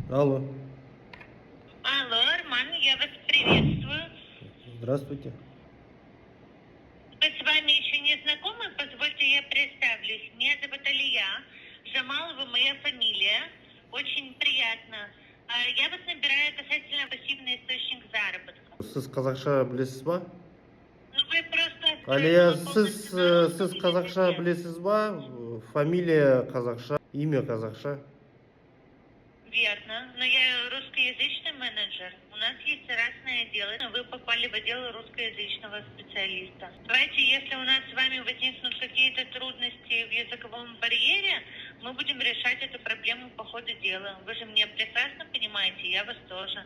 Алло. Алло, Арман, я вас приветствую. Здравствуйте. Мы с вами еще не знакомы, позвольте я представлюсь. Меня зовут Алия, Жамалова моя фамилия. Очень приятно. Я вас набираю касательно пассивный источник заработка. Сіз қазақша білесіз ба? Ну вы просто... Алия, полностью на русском сіз қазақша языке. білесіз ба? Фамилия қазақша, имя қазақша. Верно, но я русскоязычный менеджер. У нас есть разные отделы, но вы попали в отдел русскоязычного специалиста. Давайте, если у нас с вами возникнут какие-то трудности в языковом барьере, мы будем решать эту проблему по ходу дела. Вы же меня прекрасно понимаете, я вас тоже.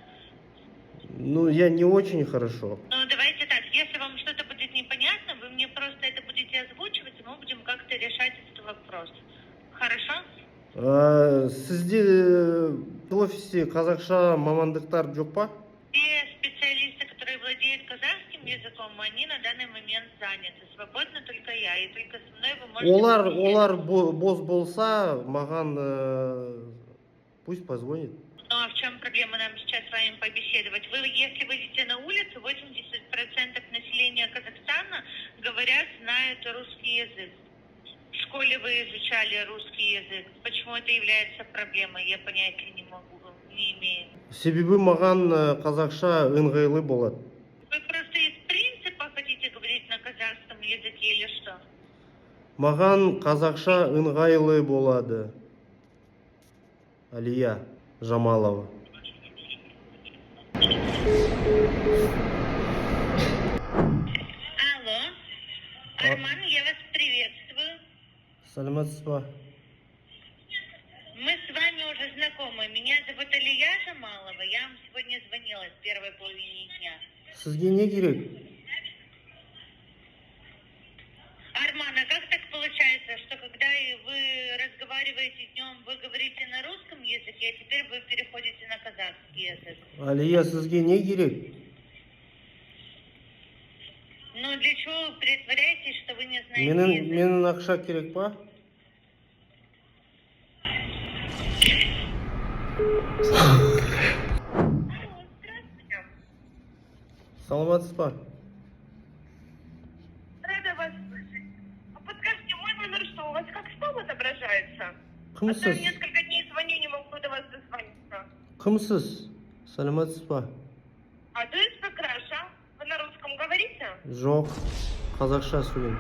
Ну, я не очень хорошо. Ну, давайте так, если вам что-то будет непонятно, вы мне просто это будете озвучивать, и мы будем как-то решать этот вопрос. Хорошо? Сізде в офисе қазақша мамандықтар жоқ па? Все специалисты, которые владеют казахским языком, они на данный момент заняты. Свободна только я, и только со мной вы можете... Олар бос болса, маған пусть позвонит. Ну а в чем проблема нам сейчас с вами побеседовать? Вы, если выйдете на улицу, 80% населения Казахстана говорят, знают русский язык. В школе вы изучали русский язык. Почему это является проблемой, я понятия не имею. Себебі маған қазақша ыңғайлы болады. Вы просто из принципа хотите говорить на казахском языке или что? Маған қазақша ыңғайлы болады. Алия Жамалова. Алло, Арман, я вас приветствую. Сәлеметсіз ба? Мы с вами уже знакомы. Меня зовут Алия Жамалова. Я вам сегодня звонила в первой половине дня. Сізге не керек? Арман, а как так получается, что когда вы разговариваете днем, вы говорите на русском языке, а теперь вы переходите на казахский язык? Алия, сізге не керек? Ну, для чего вы притворяетесь, что вы не знаете язык? Менің ақша керек па? Алло, здравствуйте. Саламатсыз ба? Рада вас слышать. А подскажите, мой номер что, у вас как спам отображается? А то я Кімсіз? несколько дней звоню, не могу до вас дозвониться. Кімсіз? Сәлеметсіз ба? А то есть как Раша? Вы на русском говорите? Жоқ, қазақша сөйлеймін.